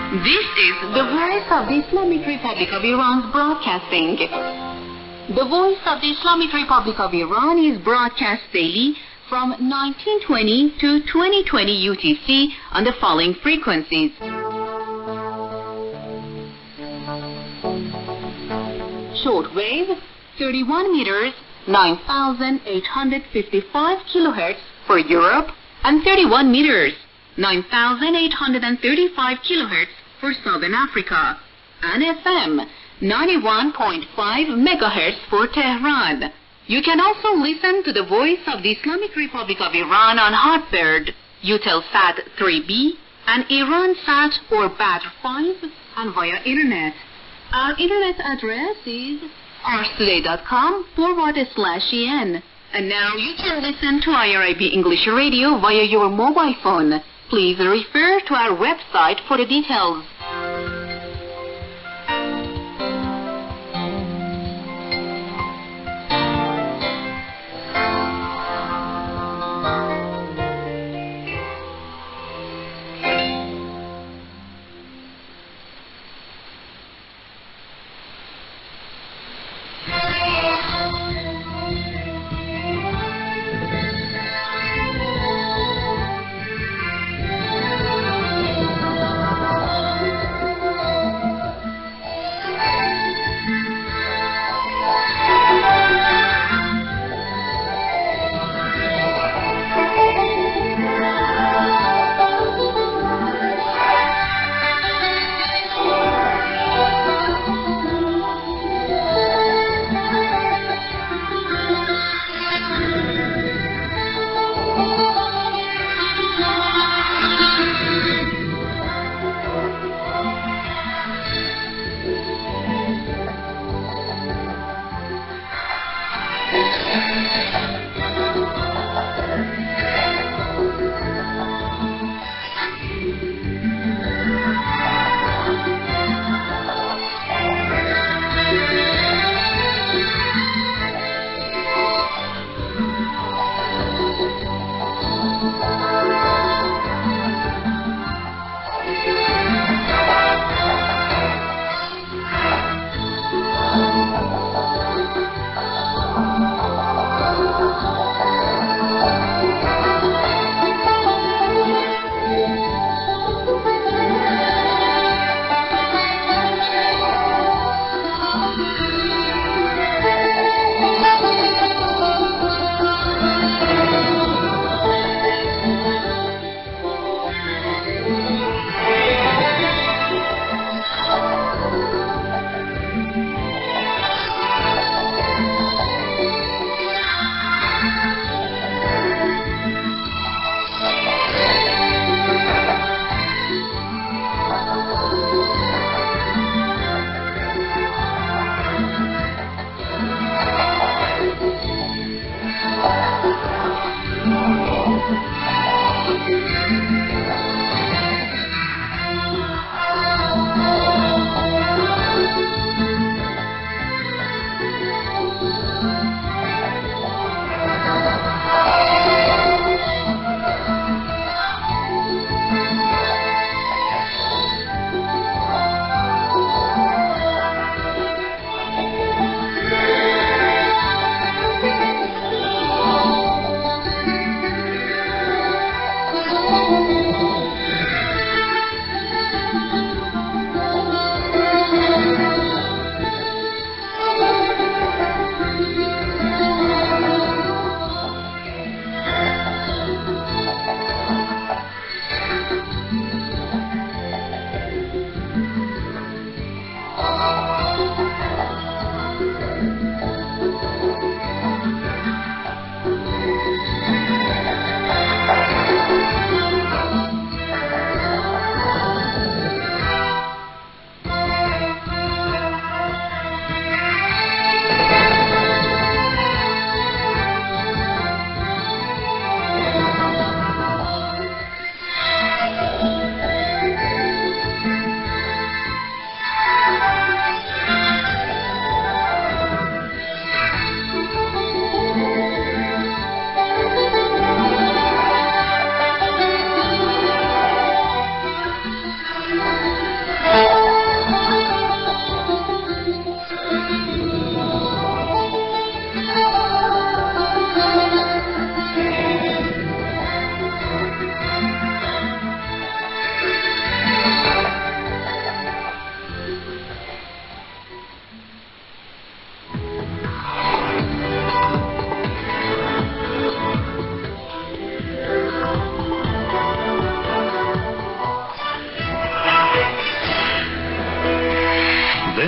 This is the voice of the Islamic Republic of Iran's broadcasting. The voice of the Islamic Republic of Iran is broadcast daily from 1920 to 2020 UTC on the following frequencies. Shortwave, 31 meters, 9,855 kilohertz for Europe, and 31 meters, 9,835 kilohertz for Southern Africa, and FM 91.5 megahertz for Tehran. You can also listen to the voice of the Islamic Republic of Iran on Hotbird, Eutelsat 3B, and IranSat or BAT5, and via Internet. Our Internet address is arstoday.com/en. And now you can listen to IRIB English Radio via your mobile phone. Please refer to our website for the details.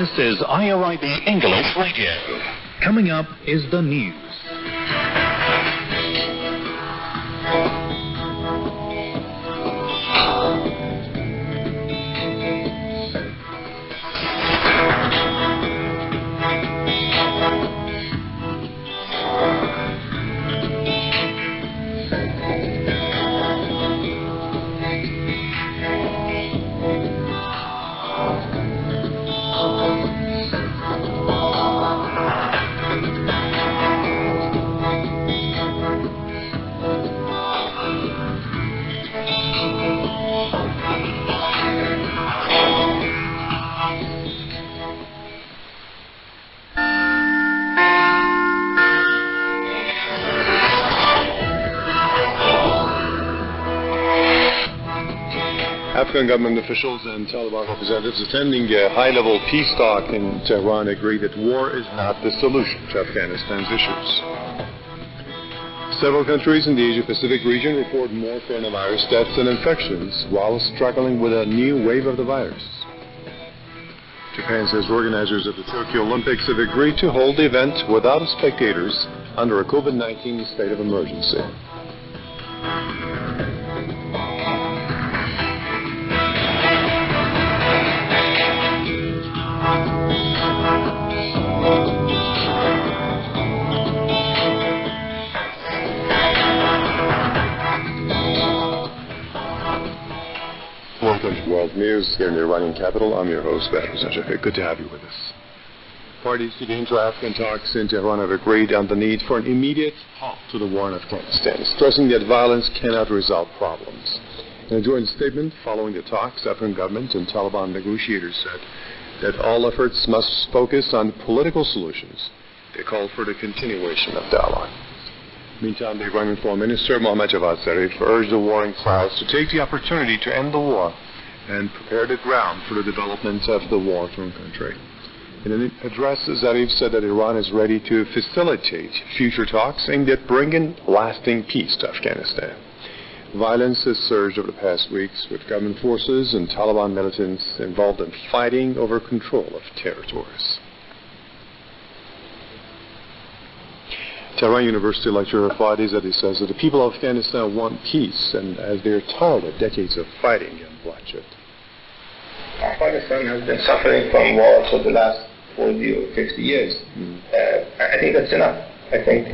This is IRIB English Radio. Coming up is the news. Afghan government officials and Taliban representatives attending a high-level peace talk in Tehran agree that war is not the solution to Afghanistan's issues. Several countries in the Asia-Pacific region report more coronavirus deaths and infections while struggling with a new wave of the virus. Japan says organizers of the Tokyo Olympics have agreed to hold the event without spectators under a COVID-19 state of emergency. Welcome to World News here in the Iranian capital. I'm your host, Badr Sajafir. Good to have you with us. Parties to the inter-Afghan talks in Tehran have agreed on the need for an immediate halt to the war in Afghanistan, stressing that violence cannot resolve problems. In a joint statement following the talks, Afghan government and Taliban negotiators said that all efforts must focus on political solutions. They called for the continuation of dialogue. Meantime, the Iranian Foreign Minister Mohammad Javad Zarif urged the warring sides to take the opportunity to end the war and prepare the ground for the development of the war-torn country. In an address, Zarif said that Iran is ready to facilitate future talks aimed at bringing lasting peace to Afghanistan. Violence has surged over the past weeks, with government forces and Taliban militants involved in fighting over control of territories. Tehran University lecturer Fadi Zadi says that the people of Afghanistan want peace, and as they're tired of decades of fighting and bloodshed. Afghanistan has been suffering from war for the last 40 or 50 years. I think that's enough. I think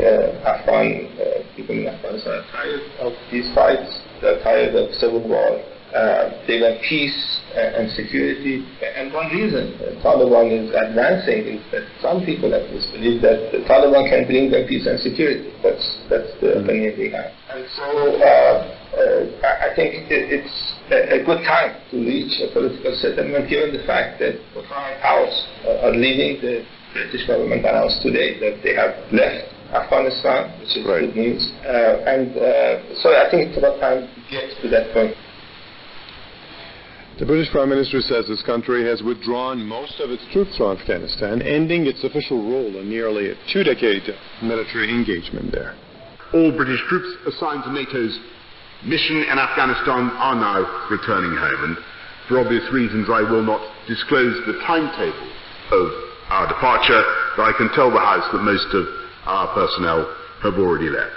people in Afghanistan are tired of these fights. They're tired of civil war. They want peace and security. And one reason the Taliban is advancing is that some people at least believe that the Taliban can bring them peace and security. That's the opinion they have. And so I think it's a good time to reach a political settlement, given the fact that the foreign powers are leaving. The British government announced today that they have left Afghanistan, which is good news. So I think it's about time to get to that point. The British Prime Minister says this country has withdrawn most of its troops from Afghanistan, ending its official role in nearly a two-decade military engagement there. All British troops assigned to NATO's mission in Afghanistan are now returning home, and for obvious reasons I will not disclose the timetable of our departure, but I can tell the House that most of our personnel have already left.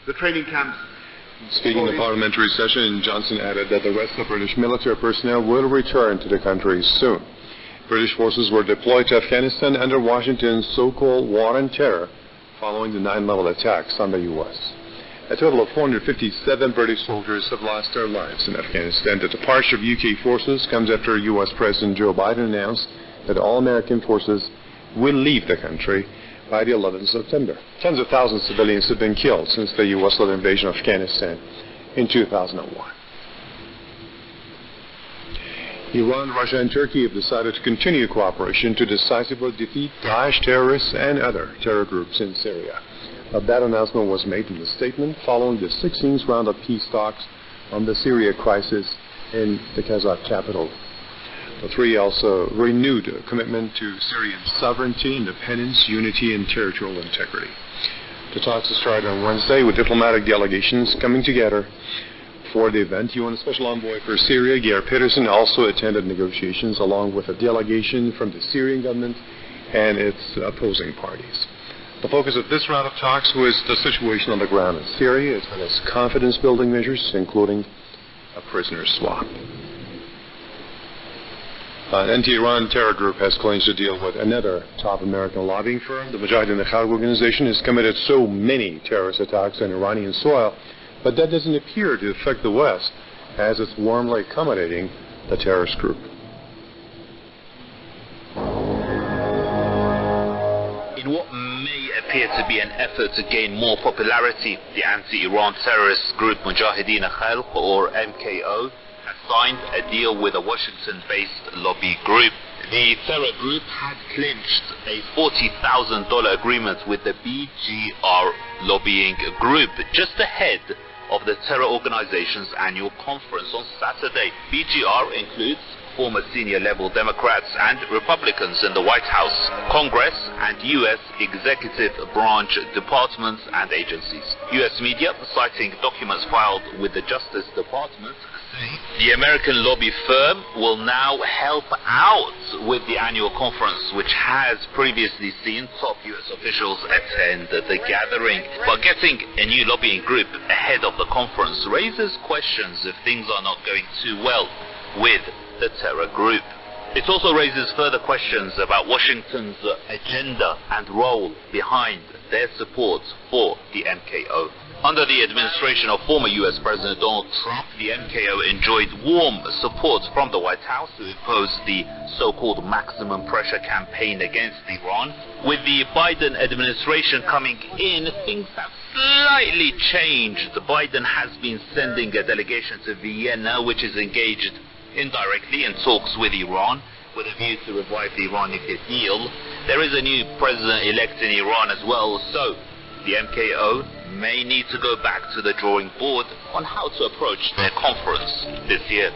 The training camps. Speaking of parliamentary session, Johnson added that the rest of British military personnel will return to the country soon. British forces were deployed to Afghanistan under Washington's so-called war on terror following the 9/11 attacks on the U.S. A total of 457 British soldiers have lost their lives in Afghanistan. The departure of UK forces comes after U.S. President Joe Biden announced that all American forces will leave the country by the 11th of September. Tens of thousands of civilians have been killed since the U.S.-led invasion of Afghanistan in 2001. Iran, Russia, and Turkey have decided to continue cooperation to decisively defeat Daesh terrorists and other terror groups in Syria. That announcement was made in the statement following the 16th round of peace talks on the Syria crisis in the Kazakh capital. The three also renewed a commitment to Syrian sovereignty, independence, unity, and territorial integrity. The talks started on Wednesday with diplomatic delegations coming together for the event. UN Special Envoy for Syria, Geir Pedersen, also attended negotiations along with a delegation from the Syrian government and its opposing parties. The focus of this round of talks was the situation on the ground in Syria, as well as confidence-building measures, including a prisoner swap. An anti-Iran terror group has claims to deal with another top American lobbying firm. The Mujahideen al-Khalq organization has committed so many terrorist attacks on Iranian soil, but that doesn't appear to affect the West, as it's warmly accommodating the terrorist group. In what may appear to be an effort to gain more popularity, the anti-Iran terrorist group Mujahideen al-Khalq, or MKO, has signed a deal with a Washington-based lobby group. The terror group had clinched a $40,000 agreement with the BGR lobbying group just ahead of the terror organization's annual conference on Saturday. BGR includes former senior-level Democrats and Republicans in the White House, Congress, and U.S. executive branch departments and agencies. U.S. media, citing documents filed with the Justice Department, the American lobby firm will now help out with the annual conference, which has previously seen top U.S. officials attend the gathering. But getting a new lobbying group ahead of the conference raises questions if things are not going too well with the terror group. It also raises further questions about Washington's agenda and role behind their support for the MKO. Under the administration of former U.S. President Donald Trump, the MKO enjoyed warm support from the White House to oppose the so-called maximum pressure campaign against Iran. With the Biden administration coming in, things have slightly changed. Biden has been sending a delegation to Vienna, which is engaged indirectly in talks with Iran, with a view to revive the Iran nuclear deal. There is a new president-elect in Iran as well, so the MKO may need to go back to the drawing board on how to approach their conference this year.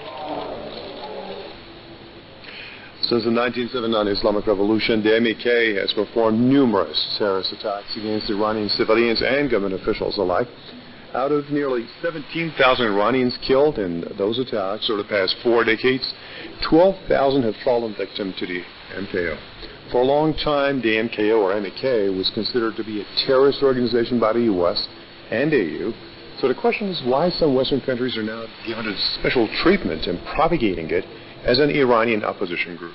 Since the 1979 Islamic Revolution, the MEK has performed numerous terrorist attacks against Iranian civilians and government officials alike. Out of nearly 17,000 Iranians killed in those attacks over the past 4 decades, 12,000 have fallen victim to the MKO. For a long time, the MKO, or MEK, was considered to be a terrorist organization by the U.S. and EU. So the question is why some Western countries are now given a special treatment in propagating it as an Iranian opposition group.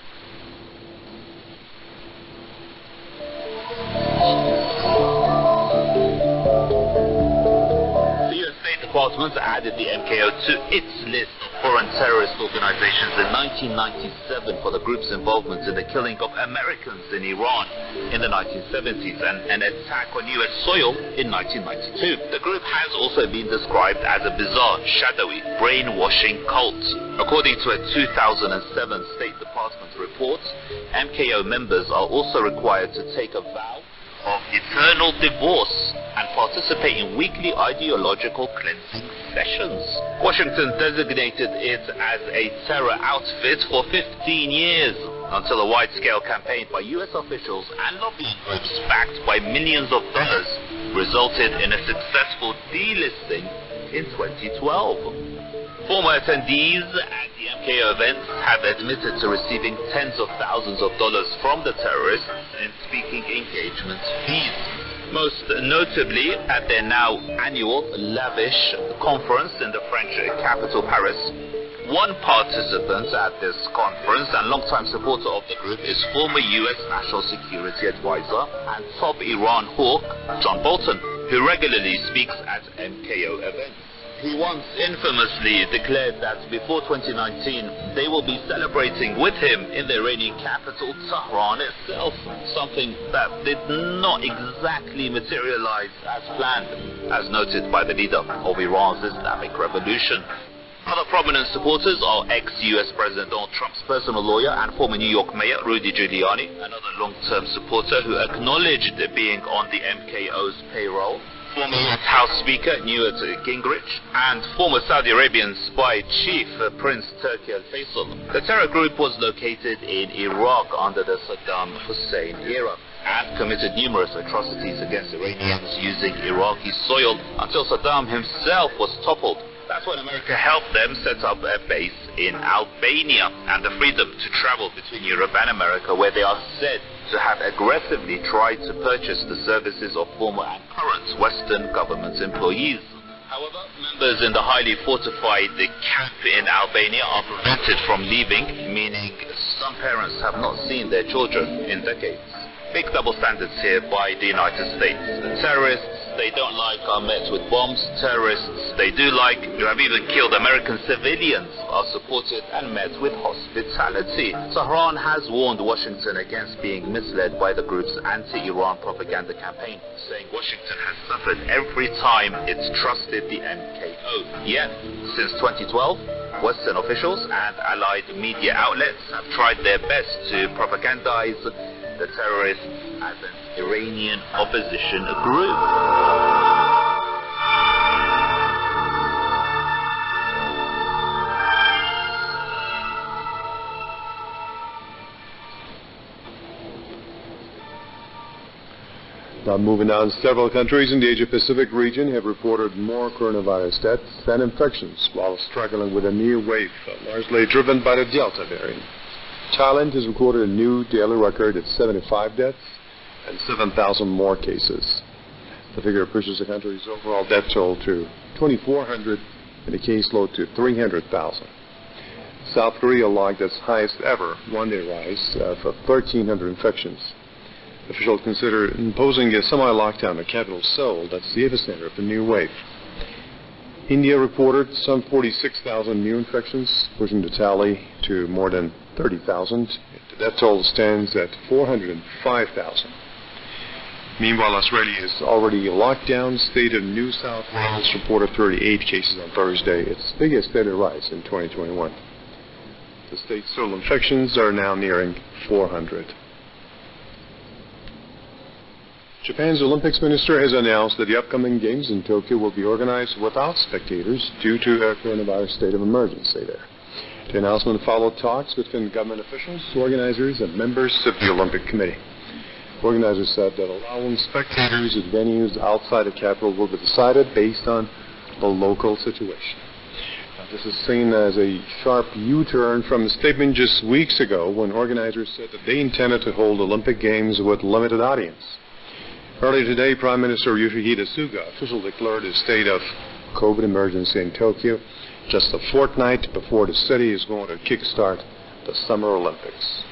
Department added the MKO to its list of foreign terrorist organizations in 1997 for the group's involvement in the killing of Americans in Iran in the 1970s and an attack on U.S. soil in 1992. The group has also been described as a bizarre, shadowy, brainwashing cult. According to a 2007 State Department report, MKO members are also required to take a vow of eternal divorce and participate in weekly ideological cleansing sessions. Washington designated it as a terror outfit for 15 years until a wide-scale campaign by U.S. officials and lobbying groups backed by millions of dollars resulted in a successful delisting in 2012. Former attendees at the MKO events have admitted to receiving tens of thousands of dollars from the terrorists in speaking engagement fees. Most notably at their now annual lavish conference in the French capital Paris. One participant at this conference and longtime supporter of the group is former U.S. National Security Advisor and top Iran hawk John Bolton, who regularly speaks at MKO events. He once infamously declared that before 2019, they will be celebrating with him in the Iranian capital, Tehran itself, something that did not exactly materialize as planned, as noted by the leader of Iran's Islamic Revolution. Other prominent supporters are ex-US President Donald Trump's personal lawyer and former New York Mayor Rudy Giuliani, another long-term supporter who acknowledged being on the MKO's payroll, former U.S. House Speaker Newt Gingrich, and former Saudi Arabian spy chief Prince Turki al-Faisal. The terror group was located in Iraq under the Saddam Hussein era and committed numerous atrocities against Iranians using Iraqi soil until Saddam himself was toppled That's when America helped them set up a base in Albania, and the freedom to travel between Europe and America, where they are said to have aggressively tried to purchase the services of former and current Western government employees. However, members in the highly fortified camp in Albania are prevented from leaving, meaning some parents have not seen their children in decades. Big double standards here by the United States. Terrorists they don't like are met with bombs. Terrorists they do like, who have even killed American civilians, are supported and met with hospitality. Tehran has warned Washington against being misled by the group's anti-Iran propaganda campaign, saying Washington has suffered every time it's trusted the MKO. Yet, since 2012, Western officials and allied media outlets have tried their best to propagandize the terrorists as an Iranian opposition group. Now moving on, several countries in the Asia-Pacific region have reported more coronavirus deaths than infections while struggling with a new wave, largely driven by the Delta variant. Thailand has recorded a new daily record at 75 deaths and 7,000 more cases. The figure pushes the country's overall death toll to 2,400 and the caseload to 300,000. South Korea logged its highest ever one-day rise of 1,300 infections. Officials consider imposing a semi-lockdown in capital Seoul, that's the epicenter of the new wave. India reported some 46,000 new infections, pushing the tally to more than 30,000. The death toll stands at 405,000. Meanwhile, Australia is already locked down. State of New South Wales reported 38 cases on Thursday, its biggest steady rise in 2021. The state's total infections are now nearing 400. Japan's Olympics minister has announced that the upcoming Games in Tokyo will be organized without spectators due to a coronavirus state of emergency there. The announcement followed talks between government officials, organizers, and members of the Olympic Committee. Organizers said that allowing spectators at venues outside the capital will be decided based on the local situation. Now, this is seen as a sharp U-turn from a statement just weeks ago when organizers said that they intended to hold Olympic Games with limited audience. Earlier today, Prime Minister Yoshihide Suga officially declared a state of COVID emergency in Tokyo just a fortnight before the city is going to kickstart the Summer Olympics.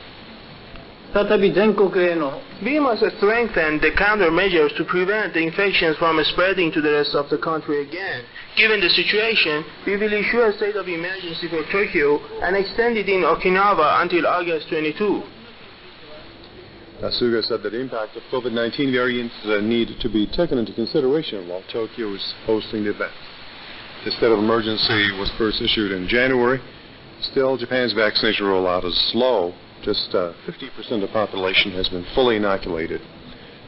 We must strengthen the countermeasures to prevent the infections from spreading to the rest of the country again. Given the situation, we will issue a state of emergency for Tokyo and extend it in Okinawa until August 22. Suga said that the impact of COVID-19 variants need to be taken into consideration while Tokyo is hosting the event. The state of emergency was first issued in January. Still, Japan's vaccination rollout is slow. Just 50% of the population has been fully inoculated.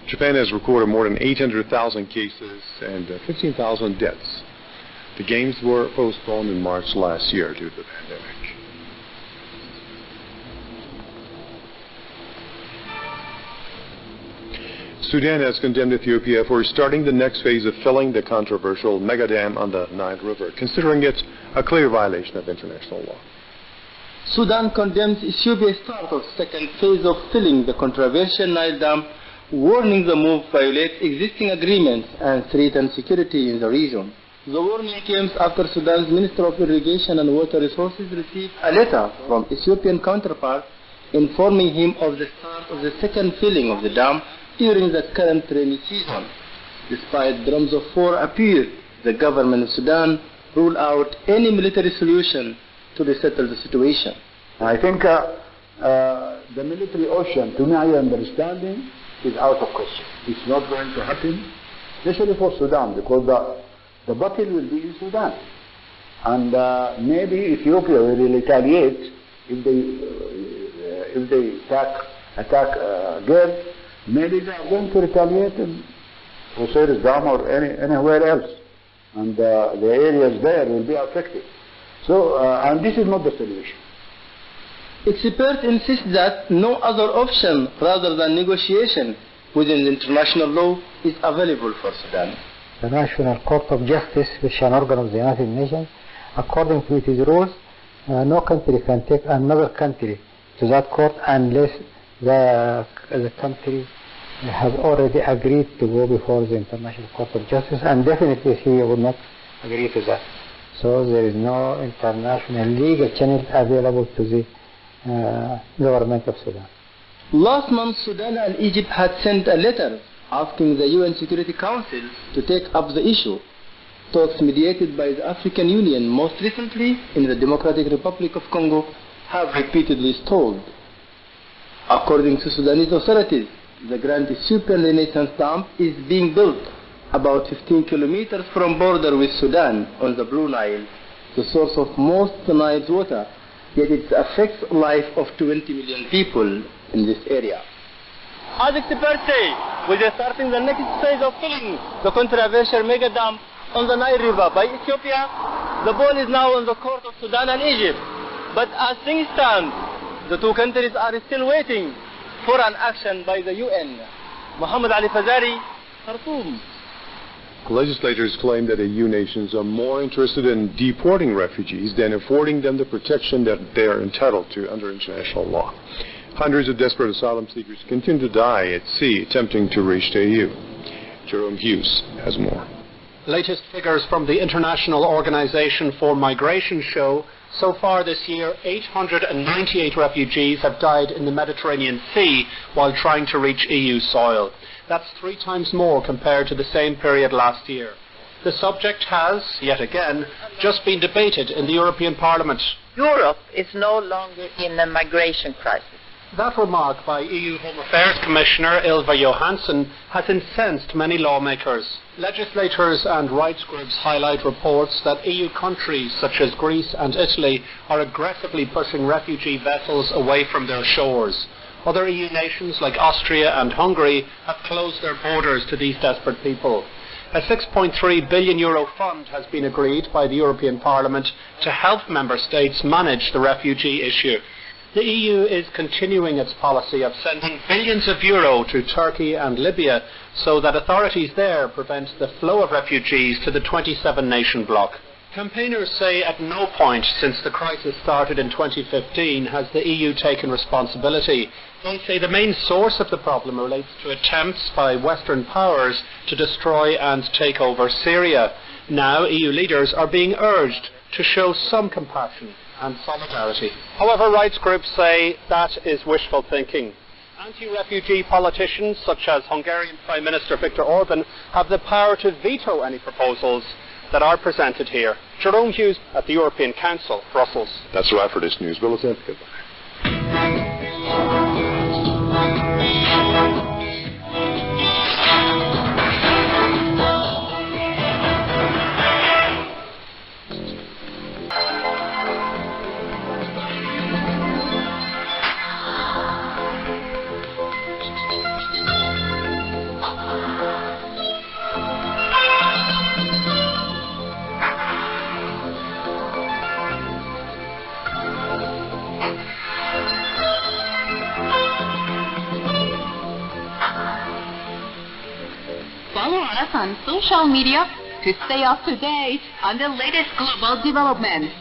Japan has recorded more than 800,000 cases and 15,000 deaths. The Games were postponed in March last year due to the pandemic. Sudan has condemned Ethiopia for starting the next phase of filling the controversial mega dam on the Nile River, considering it a clear violation of international law. Sudan condemns Ethiopia's start of second phase of filling the controversial Nile dam, warning the move violates existing agreements and threatens security in the region. The warning comes after Sudan's Minister of Irrigation and Water Resources received a letter from Ethiopian counterpart informing him of the start of the second filling of the dam during the current rainy season. Despite drums of war appear, the government of Sudan ruled out any military solution to resettle the situation. I think the military option, to my understanding, is out of question. It's not going to happen, especially for Sudan, because the battle will be in Sudan. And maybe Ethiopia will retaliate if they attack again. Maybe they are going to retaliate in Osiris Dam or anywhere else. And the areas there will be affected. So, and this is not the solution. Experts insist that no other option rather than negotiation within the international law is available for Sudan. The National Court of Justice, which is an organ of the United Nations, according to its rules, no country can take another country to that court unless the country has already agreed to go before the International Court of Justice, and definitely Syria would not agree to that. So there is no international legal channel available to the government of Sudan. Last month, Sudan and Egypt had sent a letter asking the UN Security Council to take up the issue. Talks mediated by the African Union, most recently in the Democratic Republic of Congo, have repeatedly stalled. According to Sudanese authorities, the Grand Ethiopian Renaissance Dam is being built about 15 kilometers from border with Sudan on the Blue Nile, the source of most of the Nile's water, yet it affects the life of 20 million people in this area. As experts say, we are starting the next phase of filling the controversial mega dam on the Nile River by Ethiopia. The ball is now on the court of Sudan and Egypt. But as things stand, the two countries are still waiting for an action by the UN. Muhammad Ali Fazari, Khartoum. Legislators claim that EU nations are more interested in deporting refugees than affording them the protection that they are entitled to under international law. Hundreds of desperate asylum seekers continue to die at sea attempting to reach the EU. Jerome Hughes has more. Latest figures from the International Organization for Migration show so far this year 898 refugees have died in the Mediterranean Sea while trying to reach EU soil. That's 3 times more compared to the same period last year. The subject has, yet again, just been debated in the European Parliament. Europe is no longer in a migration crisis. That remark by EU Home Affairs Commissioner Ylva Johansson has incensed many lawmakers. Legislators and rights groups highlight reports that EU countries such as Greece and Italy are aggressively pushing refugee vessels away from their shores. Other EU nations like Austria and Hungary have closed their borders to these desperate people. A €6.3 billion fund has been agreed by the European Parliament to help member states manage the refugee issue. The EU is continuing its policy of sending billions of euro to Turkey and Libya so that authorities there prevent the flow of refugees to the 27-nation bloc. Campaigners say at no point since the crisis started in 2015 has the EU taken responsibility. They say the main source of the problem relates to attempts by Western powers to destroy and take over Syria. Now EU leaders are being urged to show some compassion and solidarity. However, rights groups say that is wishful thinking. Anti-refugee politicians such as Hungarian Prime Minister Viktor Orban have the power to veto any proposals that are presented here. Jerome Hughes at the European Council, Brussels. That's right for this news bulletin. Goodbye. Follow us on social media to stay up to date on the latest global developments.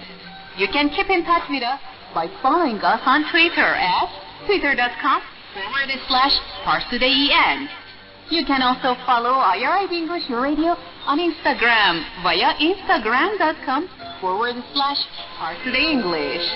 You can keep in touch with us by following us on Twitter at twitter.com/ParsTodayEN. You can also follow IRIB English Radio on Instagram via instagram.com/ParsTodayEnglish.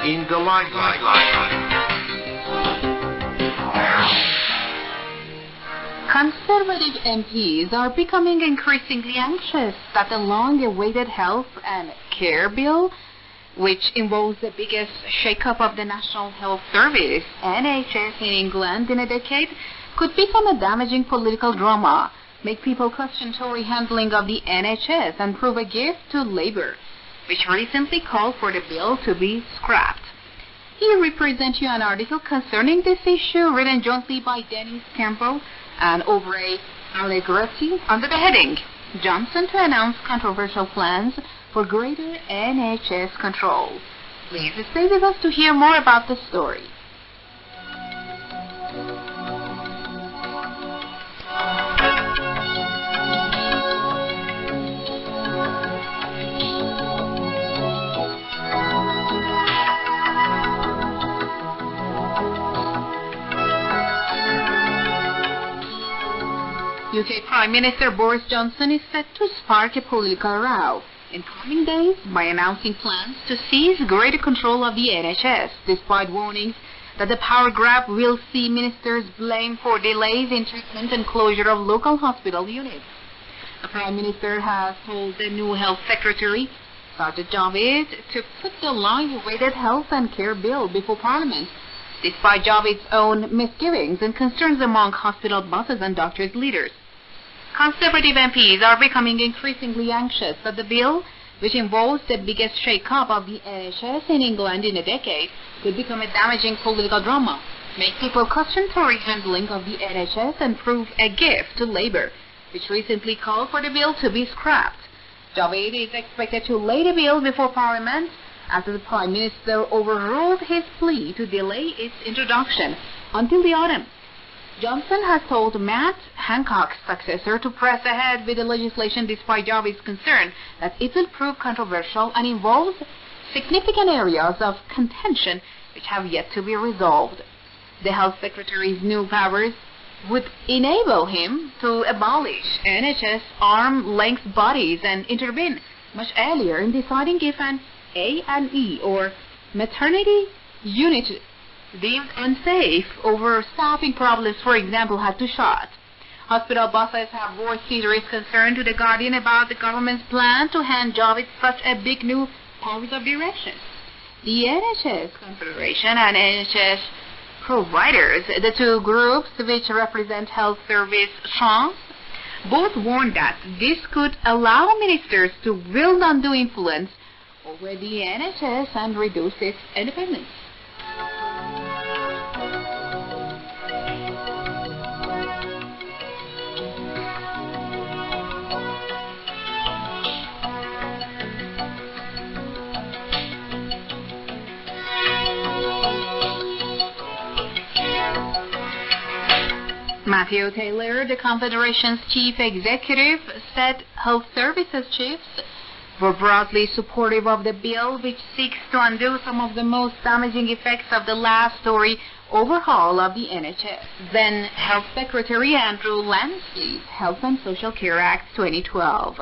In the limelight. Conservative MPs are becoming increasingly anxious that the long-awaited health and care bill, which involves the biggest shake-up of the National Health Service, NHS, in England in a decade, could become a damaging political drama, make people question Tory handling of the NHS, and prove a gift to Labour, which recently called for the bill to be scrapped. Here we present you an article concerning this issue written jointly by Dennis Campbell and Aubrey Allegretti under the heading, Johnson to announce controversial plans for greater NHS control. Please stay with us to hear more about the story. UK Prime Minister Boris Johnson is set to spark a political row in coming days by announcing plans to seize greater control of the NHS, despite warnings that the power grab will see ministers blamed for delays in treatment and closure of local hospital units. The Prime Minister has told the new Health Secretary, Sajid Javid, to put the long-awaited health and care bill before Parliament, despite Javid's own misgivings and concerns among hospital bosses and doctors' leaders. Conservative MPs are becoming increasingly anxious that the bill, which involves the biggest shake-up of the NHS in England in a decade, could become a damaging political drama, make people question Tory handling of the NHS, and prove a gift to Labour, which recently called for the bill to be scrapped. Javid is expected to lay the bill before Parliament after the Prime Minister overruled his plea to delay its introduction until the autumn. Johnson has told Matt Hancock's successor to press ahead with the legislation despite Javid's concern that it will prove controversial and involves significant areas of contention which have yet to be resolved. The Health Secretary's new powers would enable him to abolish NHS arm-length bodies and intervene much earlier in deciding if an A&E or maternity unit deemed unsafe over staffing problems, for example, had to shut. Hospital bosses have voiced serious concern to The Guardian about the government's plan to hand Javid such a big new powers of direction. The NHS Confederation and NHS providers, the two groups which represent health service chance, both warned that this could allow ministers to wield undue influence over the NHS and reduce its independence. Matthew Taylor, the Confederation's chief executive, said health services chiefs were broadly supportive of the bill, which seeks to undo some of the most damaging effects of the last Tory overhaul of the NHS. Then Health Secretary Andrew Lansley's Health and Social Care Act 2012.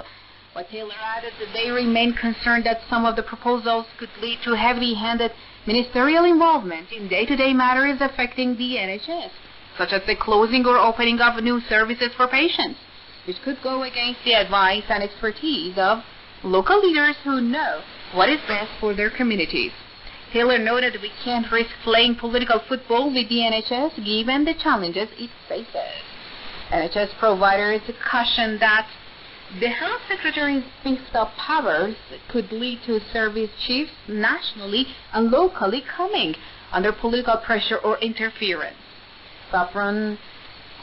But Taylor added that they remain concerned that some of the proposals could lead to heavy-handed ministerial involvement in day-to-day matters affecting the NHS, such as the closing or opening of new services for patients, which could go against the advice and expertise of local leaders who know what is best for their communities. Taylor noted we can't risk playing political football with the NHS given the challenges it faces. NHS providers cautioned that the Health Secretary's beefed-up powers could lead to service chiefs nationally and locally coming under political pressure or interference. Saffron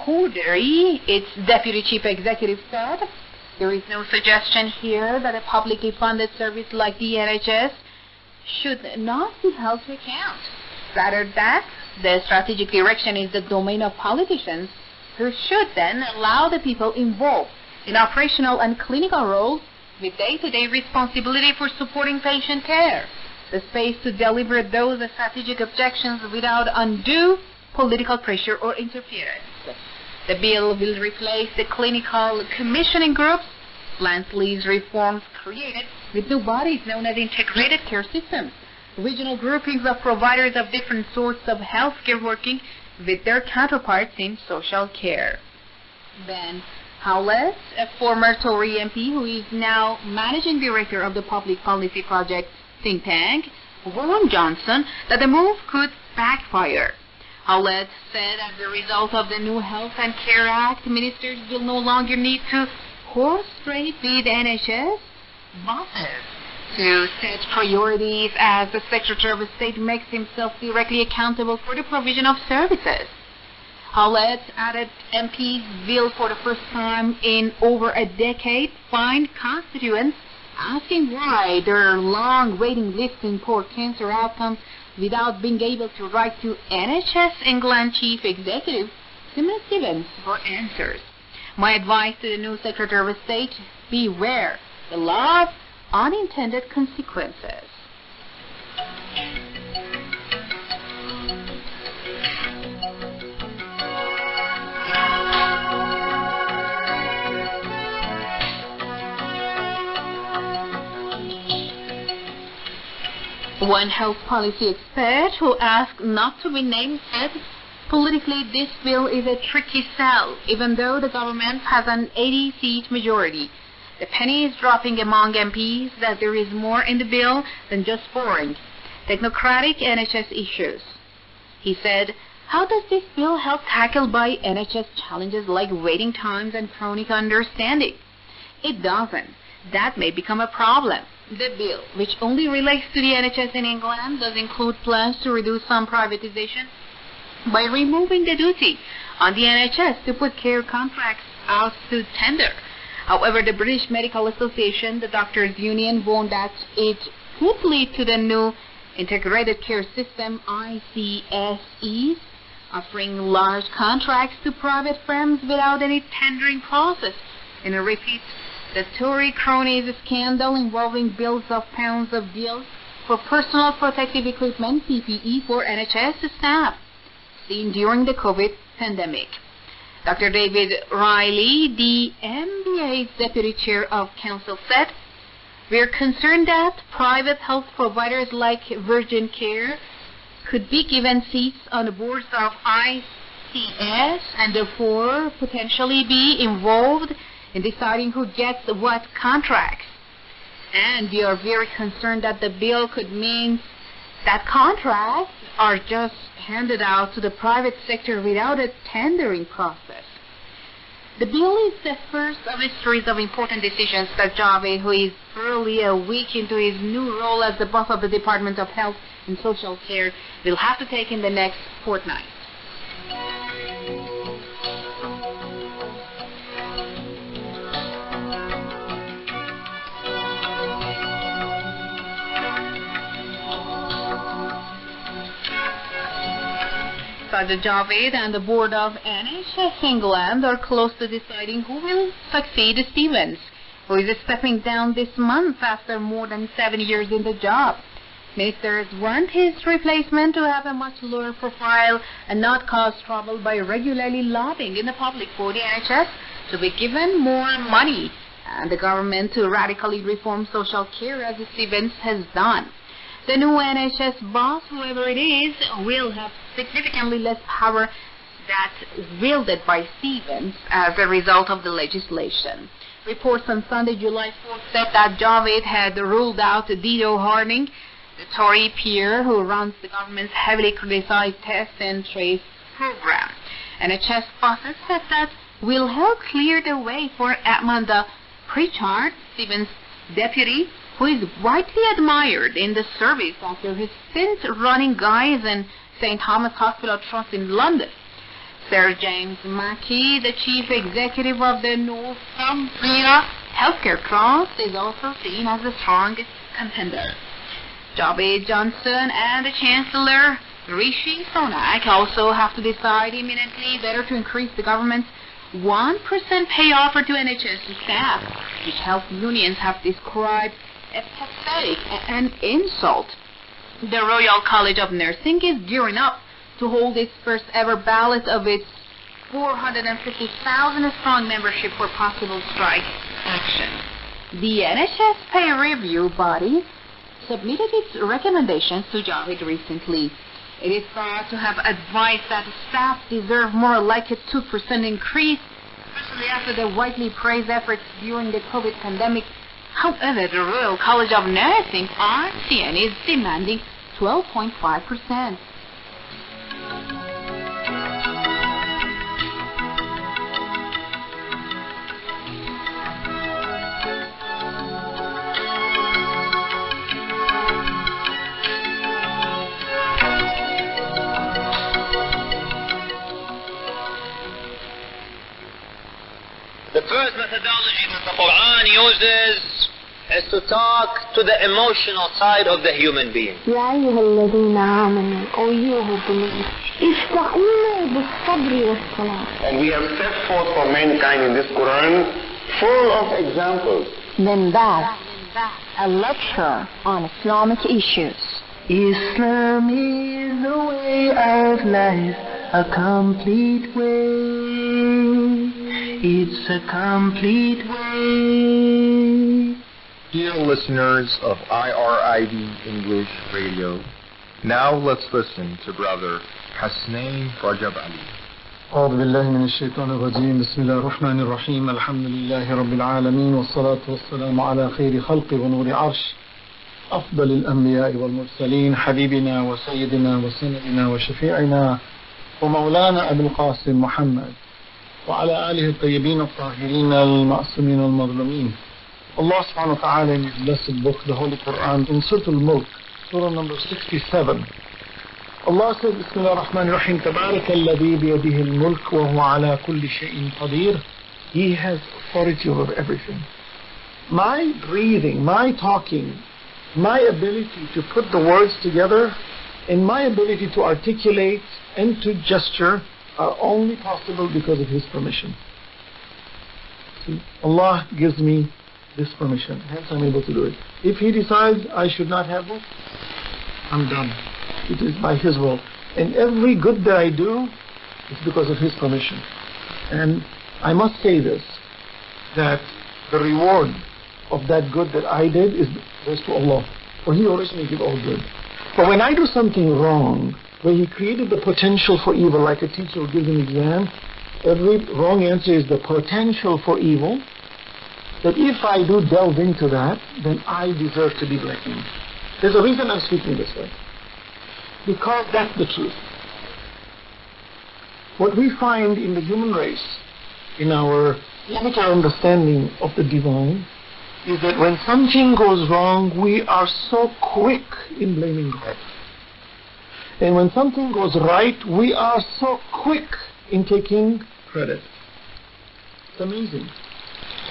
Cordery, its deputy chief executive, said, "There is no suggestion here that a publicly funded service like the NHS should not be held to account. Rather that the strategic direction is the domain of politicians, who should then allow the people involved in operational and clinical roles with day-to-day responsibility for supporting patient care the space to deliver those strategic objections without undue political pressure or interference." The bill will replace the clinical commissioning groups Lansley's reforms created with new bodies known as integrated care systems, regional groupings of providers of different sorts of health care working with their counterparts in social care. Ben Howlett, a former Tory MP who is now managing director of the Public Policy Project think tank, warned Johnson that the move could backfire. Howlett said as a result of the new Health and Care Act, ministers will no longer need to horse trade with NHS bosses to set priorities as the Secretary of State makes himself directly accountable for the provision of services. Howlett added MPs will for the first time in over a decade find constituents asking why there are long waiting lists in poor cancer outcomes without being able to write to NHS England Chief Executive Simon Stevens for answers. My advice to the new Secretary of State, beware the law of unintended consequences. One health policy expert who asked not to be named said, politically this bill is a tricky sell, even though the government has an 80-seat majority. The penny is dropping among MPs that there is more in the bill than just boring, technocratic NHS issues. He said, how does this bill help tackle by NHS challenges like waiting times and chronic understanding? It doesn't. That may become a problem. The bill, which only relates to the NHS in England, does include plans to reduce some privatization by removing the duty on the NHS to put care contracts out to tender. However, the British Medical Association, the doctors' union, warned that it could lead to the new Integrated Care System, ICSEs, offering large contracts to private firms without any tendering process. In a repeat, the Tory cronies scandal involving billions of pounds of deals for personal protective equipment, PPE, for NHS staff, seen during the COVID pandemic. Dr. David Riley, the MBA's Deputy Chair of Council, said, we are concerned that private health providers like Virgin Care could be given seats on the boards of ICS and therefore potentially be involved in deciding who gets what contracts. And we are very concerned that the bill could mean that contracts are just handed out to the private sector without a tendering process. The bill is the first of a series of important decisions that Javed, who is barely a week into his new role as the boss of the Department of Health and Social Care, will have to take in the next fortnight. Sajid Javed and the board of NHS England are close to deciding who will succeed Stevens, who is stepping down this month after more than 7 years in the job. Ministers want his replacement to have a much lower profile and not cause trouble by regularly lobbying in the public for the NHS to be given more money and the government to radically reform social care as Stevens has done. The new NHS boss, whoever it is, will have significantly less power that wielded by Stevens as a result of the legislation. Reports on Sunday, July 4th, said that Javed had ruled out Dido Harding, the Tory peer who runs the government's heavily criticized test and trace program. NHS bosses said that will help clear the way for Amanda Pritchard, Stevens' deputy, who is widely admired in the service after his stint running Guy's and St. Thomas Hospital Trust in London. Sir James Mackey, the chief executive of the Northumbria Healthcare Trust, is also seen as the strongest contender. Javed Johnson and the Chancellor Rishi Sunak also have to decide imminently whether to increase the government's 1% pay offer to NHS staff, which health unions have described as pathetic and insult. The Royal College of Nursing is gearing up to hold its first ever ballot of its 450,000 strong membership for possible strike action. The NHS pay review body submitted its recommendations to Javed recently. It is thought to have advised that staff deserve more like a 2% increase especially after the widely praised efforts during the COVID pandemic. However, the Royal College of Nursing, RCN, is demanding 12.5%. The first methodology that the Quran uses is to talk to the emotional side of the human being. يا أيها الذين آمنوا O you who believe استعينوا بالصبر والصلاة. And we have set forth for mankind in this Quran full of examples. Then that, a lecture on Islamic issues. Islam is the way of life, a complete way. It's a complete way. Dear listeners of IRID English Radio, now let's listen to Brother Hasnain Rajab Ali. أعوذ بالله من الشيطان الرجيم بسم الله الرحمن الرحيم الحمد لله رب العالمين والصلاة والسلام على خير خلق ونور عرش أفضل الأنبياء والمرسلين حبيبنا وسيدنا وسندنا وشفيعنا ومولانا أبي القاسم محمد وعلى آله الطيبين الطاهرين المعصومين المظلومين. Allah subhanahu wa ta'ala in His blessed book, the Holy Quran, in Surah Al-Mulk, Surah number 67, Allah says, Bismillah ar-Rahman ar-Rahim, تبارك الذي بيده الملك وهو على كل شيء قدير. He has authority over everything. My breathing, my talking, my ability to put the words together, and my ability to articulate and to gesture are only possible because of His permission. See, Allah gives me this permission, hence I'm able to do it. If He decides I should not have this, I'm done. It is by His will. And every good that I do is because of His permission. And I must say this, that the reward of that good that I did goes to Allah. For He originally did all good. But when I do something wrong, where He created the potential for evil, like a teacher will give an exam, every wrong answer is the potential for evil, that if I do delve into that, then I deserve to be blamed. There's a reason I'm speaking this way. Because that's the truth. What we find in the human race, in our limited understanding of the divine, is that when something goes wrong, we are so quick in blaming God. And when something goes right, we are so quick in taking credit. It's amazing.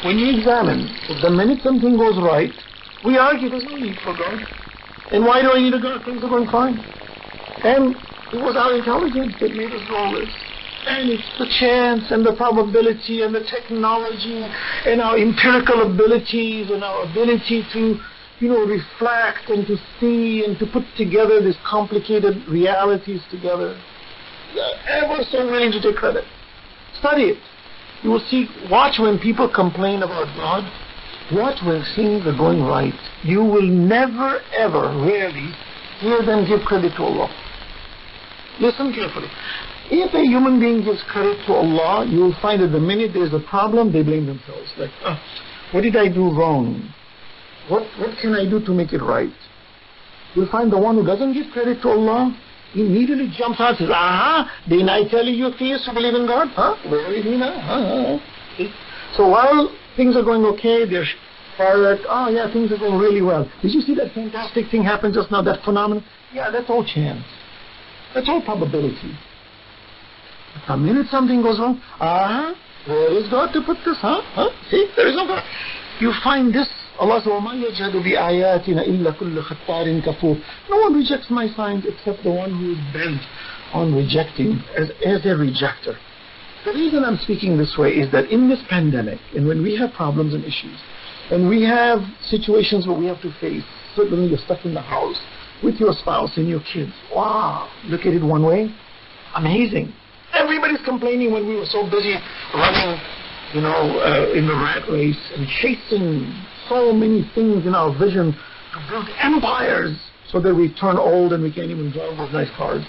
When you examine, the minute something goes right, we argue there's no need for God. And why do I need a God? Things are going fine. And it was our intelligence that made us do all this. And it's the chance and the probability and the technology and our empirical abilities and our ability to, reflect and to see and to put together these complicated realities together. Ever so willing to take credit. Study it. You will see, watch when people complain about God. Watch when things are going right. You will never, ever, rarely hear them give credit to Allah. Listen carefully. If a human being gives credit to Allah, you will find that the minute there's a problem, they blame themselves. Like, what did I do wrong? What can I do to make it right? You'll find the one who doesn't give credit to Allah, immediately jumps out and says, didn't I tell you theists who believe in God? Where is he now? So while things are going okay, they're fired, things are going really well. Did you see that fantastic thing happen just now, that phenomenon? Yeah, that's all chance. That's all probability. The minute something goes wrong, where is God to put this? See, there is no God. You find this, Allah says, وَمَا يَجْهَدُ بِآيَاتِنَا إِلَّا كُلُّ خَطَّارٍ كَفُورٍ. No one rejects my signs except the one who is bent on rejecting as a rejecter. The reason I'm speaking this way is that in this pandemic, and when we have problems and issues, and we have situations where we have to face, certainly you're stuck in the house with your spouse and your kids. Wow, look at it one way. Amazing. Everybody's complaining when we were so busy running, in the rat race and chasing so many things in our vision to build empires so that we turn old and we can't even drive those nice cars.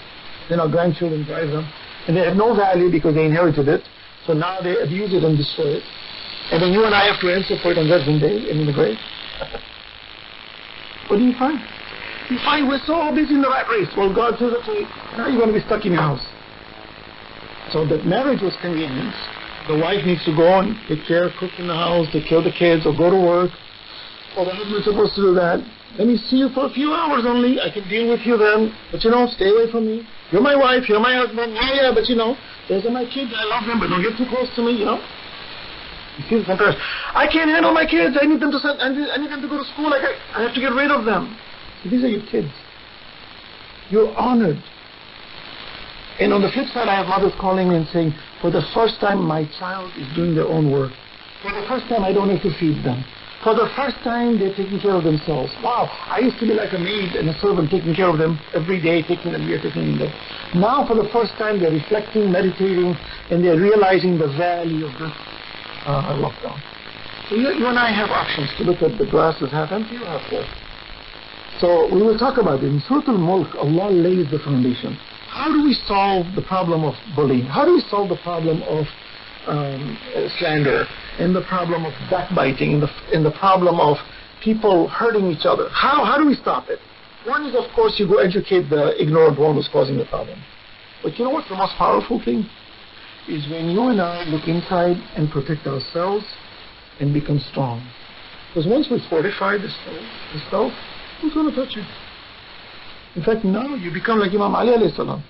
Then our grandchildren drive them. And they have no value because they inherited it. So now they abuse it and destroy it. And then you and I have to answer for it on Judgment Day and in the grave. What do you find? You find we're so busy in the rat race. Well, God says, okay, now you're going to be stuck in your house. So that marriage was convenience. The wife needs to go and take care, cook in the house, take care of the kids, or go to work. Or the husband's supposed to do that. Let me see you for a few hours only. I can deal with you then. But stay away from me. You're my wife, you're my husband. Yeah, but those are my kids. I love them, but don't get too close to me, You see the contrast. I can't handle my kids. I need them to go to school. I have to get rid of them. These are your kids. You're honored. And on the flip side, I have mothers calling me and saying, for the first time, my child is doing their own work. For the first time, I don't have to feed them. For the first time, they're taking care of themselves. Wow, I used to be like a maid and a servant taking care of them every day, taking them here, taking them there. Now, for the first time, they're reflecting, meditating, and they're realizing the value of this lockdown. So you and I have options to look at the glass is half empty or half full. So we will talk about it. In Surah Al-Mulk, Allah lays the foundation. How do we solve the problem of bullying? How do we solve the problem of slander, and the problem of backbiting, and the problem of people hurting each other? How do we stop it? One is, of course, you go educate the ignorant one who's causing the problem. But you know what's the most powerful thing? Is when you and I look inside and protect ourselves and become strong. Because once we fortify the self, who's going to touch you? In fact, now you become like Imam Ali alayhi salam.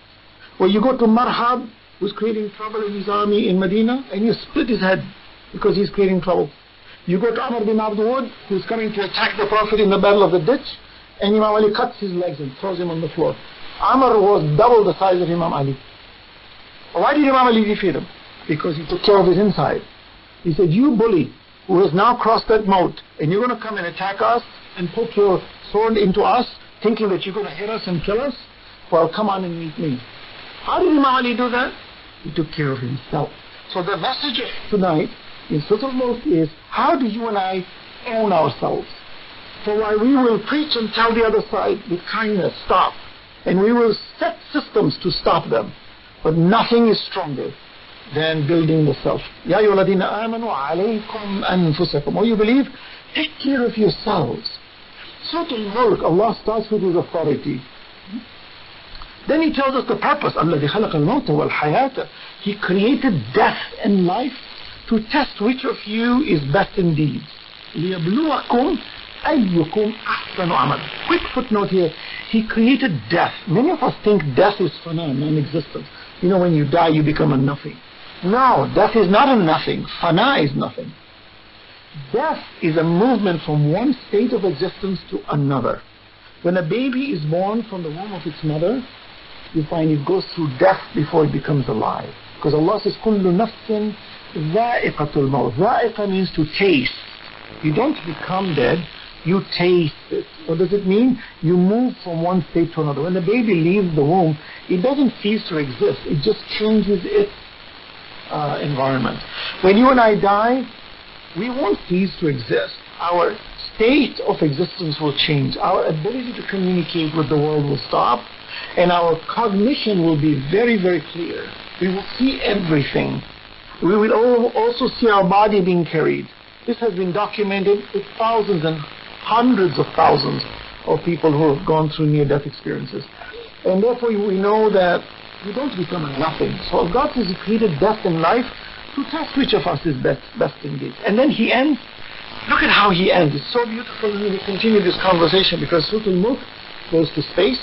Where you go to Marhab, who's creating trouble in his army in Medina, and you split his head because he's creating trouble. You go to Amr bin Abdul, who's coming to attack the Prophet in the battle of the ditch, and Imam Ali cuts his legs and throws him on the floor. Amr was double the size of Imam Ali. Why did Imam Ali defeat him? Because he took care of his inside. He said, you bully, who has now crossed that moat, and you're going to come and attack us and poke your sword into us, thinking that you're going to hit us and kill us? Well, come on and meet me. How did Imam Ali do that? He took care of himself. So the message tonight in Surah Al-Mulk is, how do you and I own ourselves? So while we will preach and tell the other side with kindness, stop, and we will set systems to stop them, but nothing is stronger than building the self. Ya ayyuhalladhina amanu alaykum anfusakum. Oh, you believe? Take care of yourselves. Surah Al-Mulk, Allah starts with His authority. Then He tells us the purpose. الَّذِي خَلَقَ الْمَوْتَ وَالْحَيَاةَ. He created death and life to test which of you is best in deeds. لِيَبْلُوَكُمْ أَيُّكُمْ أَحْسَنُ عَمَلًا. Quick footnote here. He created death. Many of us think death is fana, non-existent. When you die, you become a nothing. No, death is not a nothing. Fana is nothing. Death is a movement from one state of existence to another. When a baby is born from the womb of its mother, you find it goes through death before it becomes alive. Because Allah says, كُلُّ نَفْسٍ ذَائِقَةُ الْمَوْتِ. ذَائِقَ means to taste. You don't become dead, you taste it. What does it mean? You move from one state to another. When the baby leaves the womb, it doesn't cease to exist. It just changes its environment. When you and I die, we won't cease to exist. Our state of existence will change. Our ability to communicate with the world will stop, and our cognition will be very, very clear. We will see everything. We will also see our body being carried. This has been documented with thousands and hundreds of thousands of people who have gone through near-death experiences. And therefore we know that we don't become a nothing. So God says He created death and life to test which of us is best indeed. And then He ends. Look at how He ends. It's so beautiful. We will continue this conversation because Surah Al-Mulk goes to space,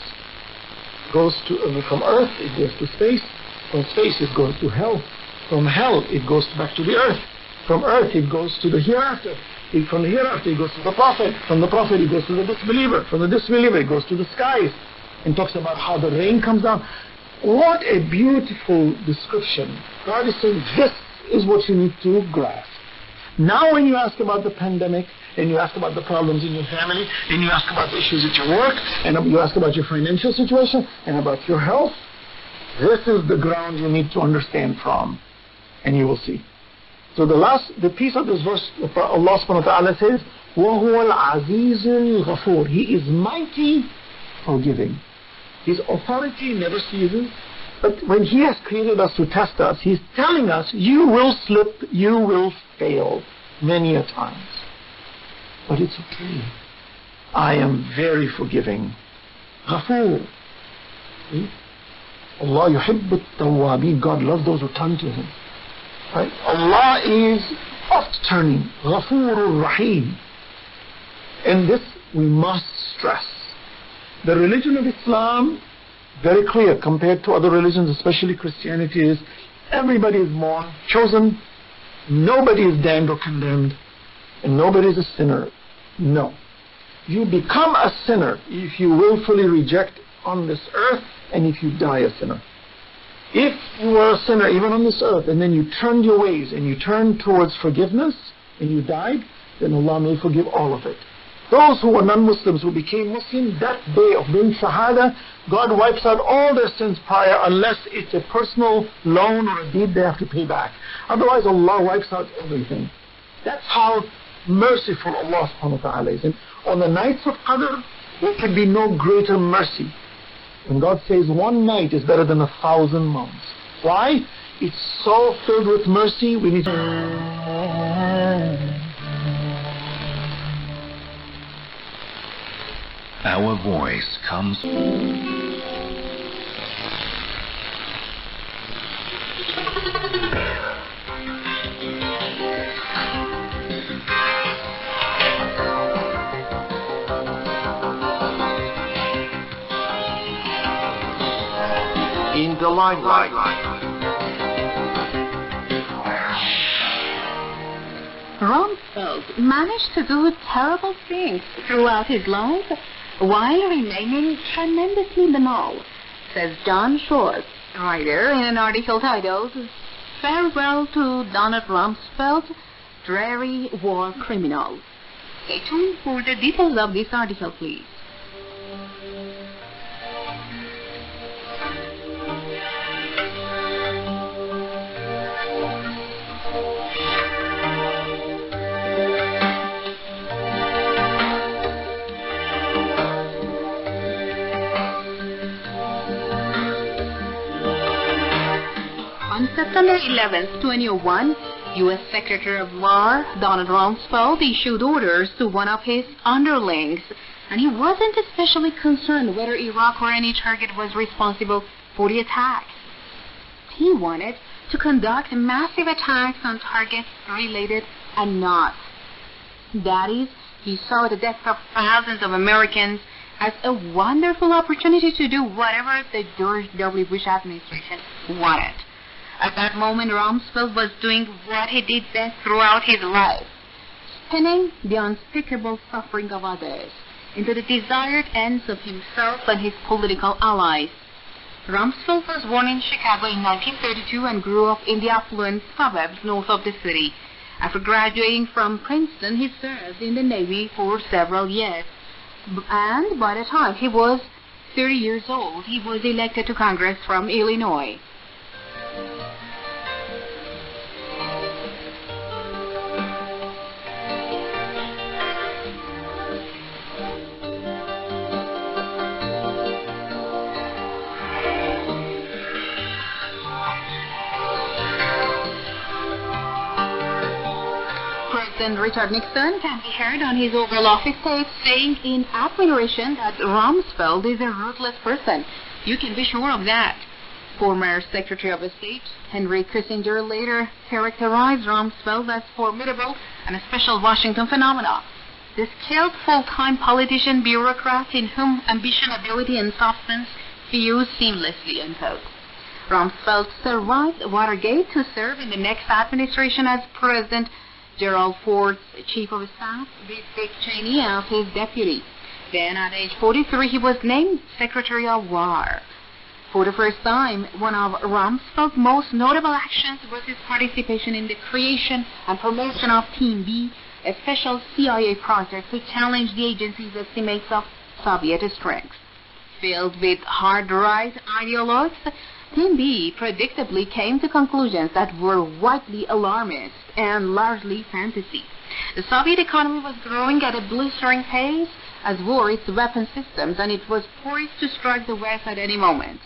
goes to from Earth, it goes to space. From space it goes to hell. From hell it goes back to the earth. From earth it goes to the hereafter. From the hereafter it goes to the prophet. From the prophet it goes to the disbeliever. From the disbeliever it goes to the skies and talks about how the rain comes down. What a beautiful description. God is saying this is what you need to grasp. Now when you ask about the pandemic, and you ask about the problems in your family, and you ask about the issues at your work, and you ask about your financial situation, and about your health, this is the ground you need to understand from, and you will see. So the piece of this verse, Allah subhanahu wa ta'ala says, وَهُوَ الْعَزِيزُ الْغَفُورُ. He is mighty, forgiving. His authority never ceases. But when He has created us to test us, He's telling us, you will slip, you will fail many a times. But it's okay. I am very forgiving. Ghafoor. Allah yuhibbu at-tawwabin. God loves those who turn to Him. Right? Allah is oft turning. Ghafoorur Rahim. And this we must stress. The religion of Islam, very clear compared to other religions, especially Christianity, is everybody is born, chosen, nobody is damned or condemned, and nobody is a sinner. No. You become a sinner if you willfully reject on this earth and if you die a sinner. If you were a sinner even on this earth and then you turned your ways and you turned towards forgiveness and you died, then Allah may forgive all of it. Those who were non-Muslims who became Muslim, that day of doing Shahada, God wipes out all their sins prior unless it's a personal loan or a deed they have to pay back. Otherwise Allah wipes out everything. That's how merciful Allah subhanahu wa ta'ala is. And on the nights of Qadr, there could be no greater mercy. And God says one night is better than 1,000 months. Why? It's so filled with mercy, we need to... Our voice comes... in the limelight. Rumsfeld managed to do terrible things throughout his life while remaining tremendously banal, says John Short, writer in an article titled Farewell to Donald Rumsfeld, Dreary War Criminal. Stay tuned for the details of this article, please. On September 11, 2001, U.S. Secretary of War Donald Rumsfeld issued orders to one of his underlings, and he wasn't especially concerned whether Iraq or any target was responsible for the attack. He wanted to conduct massive attacks on targets related and not. That is, he saw the deaths of thousands of Americans as a wonderful opportunity to do whatever the George W. Bush administration wanted. At that moment, Rumsfeld was doing what he did best throughout his life, spinning the unspeakable suffering of others into the desired ends of himself and his political allies. Rumsfeld was born in Chicago in 1932 and grew up in the affluent suburbs north of the city. After graduating from Princeton, he served in the Navy for several years, and by the time he was 30 years old, he was elected to Congress from Illinois. President Richard Nixon can be heard on his Oval Office tape saying in admiration that Rumsfeld is a ruthless person. You can be sure of that. Former Secretary of State Henry Kissinger later characterized Rumsfeld as formidable and a special Washington phenomenon. The skilled full-time politician bureaucrat in whom ambition, ability, and substance fuse seamlessly, unquote. Rumsfeld survived Watergate to serve in the next administration as President Gerald Ford's Chief of Staff, with Dick Cheney as his deputy. Then at age 43, he was named Secretary of War. For the first time, one of Rumsfeld's most notable actions was his participation in the creation and promotion of Team B, a special CIA project to challenge the agency's estimates of Soviet strength. Filled with hard-right ideologues, Team B predictably came to conclusions that were widely alarmist and largely fantasy. The Soviet economy was growing at a blistering pace, as were its weapon systems, and it was poised to strike the West at any moment.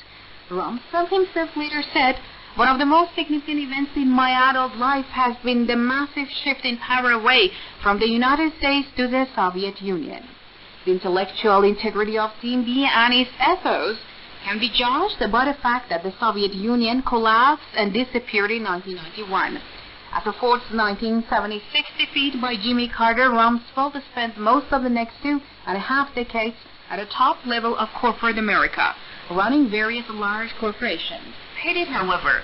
Rumsfeld himself later said, "One of the most significant events in my adult life has been the massive shift in power away from the United States to the Soviet Union. The intellectual integrity of Team B and its ethos can be judged by the fact that the Soviet Union collapsed and disappeared in 1991. After Ford's 1976 defeat by Jimmy Carter, Rumsfeld spent most of the next 2.5 decades at the top level of corporate America, running various large corporations. He did, however,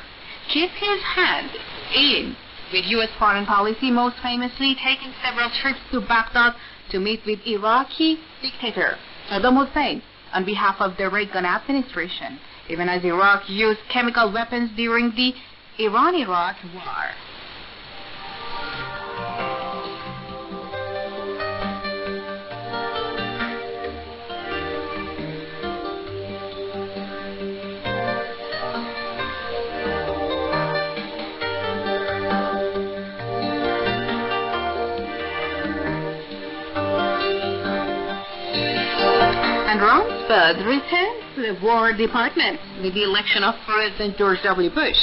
keep his hand in with U.S. foreign policy, most famously taking several trips to Baghdad to meet with Iraqi dictator Saddam Hussein on behalf of the Reagan administration, even as Iraq used chemical weapons during the Iran-Iraq War." And Rumsfeld returned to the War Department with the election of President George W. Bush.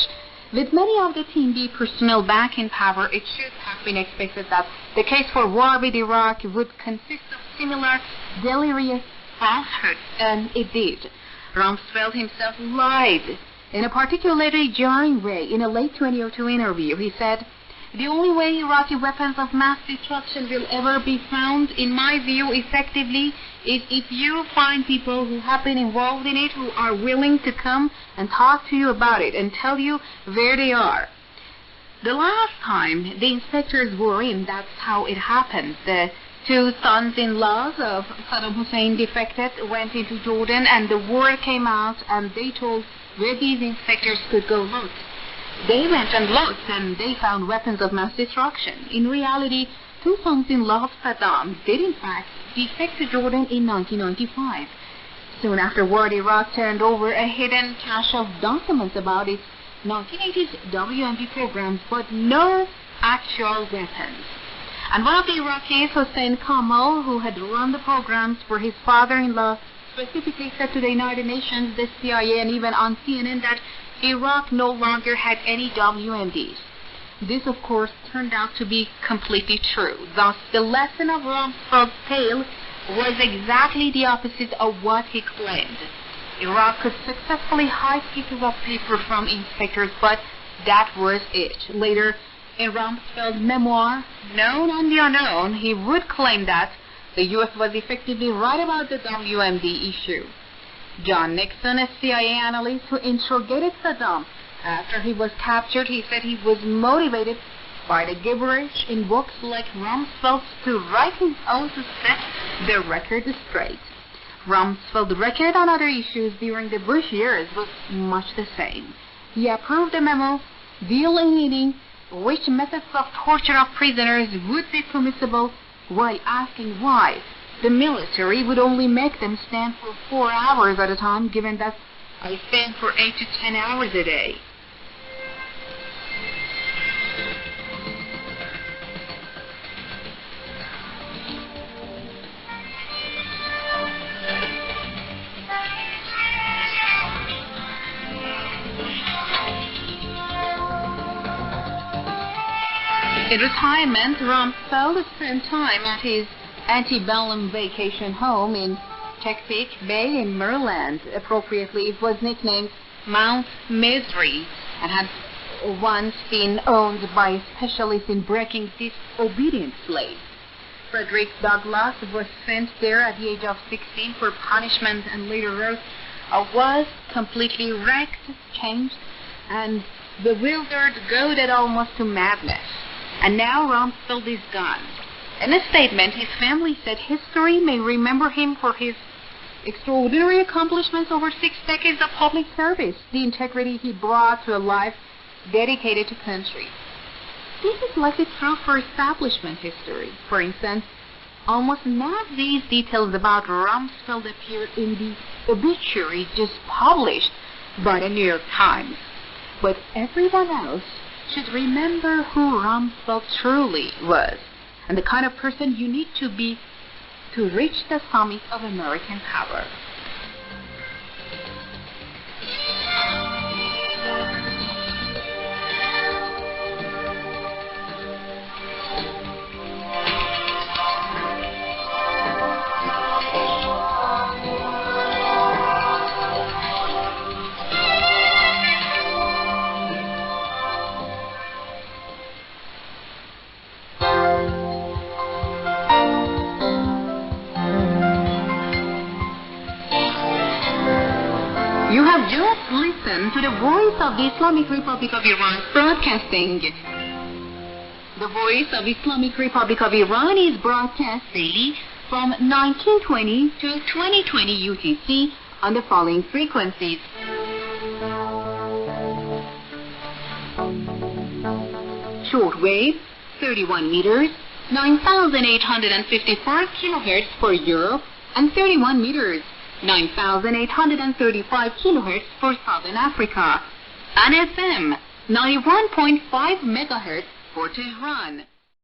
With many of the Team B personnel back in power, it should have been expected that the case for war with Iraq would consist of similar delirious falsehoods, and it did. Rumsfeld himself lied in a particularly jarring way. In a late 2002 interview, he said, "The only way Iraqi weapons of mass destruction will ever be found, in my view, effectively, is if you find people who have been involved in it who are willing to come and talk to you about it and tell you where they are." The last time the inspectors were in, that's how it happened. The two sons-in-laws of Saddam Hussein defected, went into Jordan, and the war came out, and they told where these inspectors could go look. They went and looked, and they found weapons of mass destruction. In reality, two sons-in-law of Saddam did in fact defect to Jordan in 1995. Soon afterward, Iraq turned over a hidden cache of documents about its 1980s WMD programs, but no actual weapons. And one of the Iraqis, Hossein Kamal, who had run the programs for his father-in-law, specifically said to the United Nations, the CIA, and even on CNN that Iraq no longer had any WMDs. This, of course, turned out to be completely true. Thus, the lesson of Rumsfeld's tale was exactly the opposite of what he claimed. Iraq could successfully hide pieces of paper from inspectors, but that was it. Later, in Rumsfeld's memoir, Known and the Unknown, he would claim that the U.S. was effectively right about the WMD issue. John Nixon, a CIA analyst who interrogated Saddam after he was captured, he said he was motivated by the gibberish in books like Rumsfeld's to write his own to set the record straight. Rumsfeld's record on other issues during the Bush years was much the same. He approved a memo delineating which methods of torture of prisoners would be permissible, while asking why the military would only make them stand for 4 hours at a time, given that I stand for 8 to 10 hours a day. In retirement, Rumsfeld spent time at his antebellum vacation home in Chesapeake Bay in Maryland. Appropriately, it was nicknamed Mount Misery and had once been owned by a specialist in breaking disobedient slaves. Frederick Douglass was sent there at the age of 16 for punishment and later wrote, "I was completely wrecked, changed, and bewildered, goaded almost to madness. And now Rumsfeld is gone." In a statement, his family said history may remember him for his extraordinary accomplishments over 6 decades of public service, the integrity he brought to a life dedicated to country. This is likely true for establishment history. For instance, almost none of these details about Rumsfeld appeared in the obituary just published by the New York Times. But everyone else should remember who Rumsfeld truly was, and the kind of person you need to be to reach the summit of American power. You have just listened to the voice of the Islamic Republic of Iran broadcasting. The voice of Islamic Republic of Iran is broadcast daily from 1920 to 2020 UTC on the following frequencies. Shortwave, 31 meters, 9,854 kilohertz for Europe, and 31 meters, 9,835 kilohertz for Southern Africa. And FM, 91.5 megahertz for Tehran.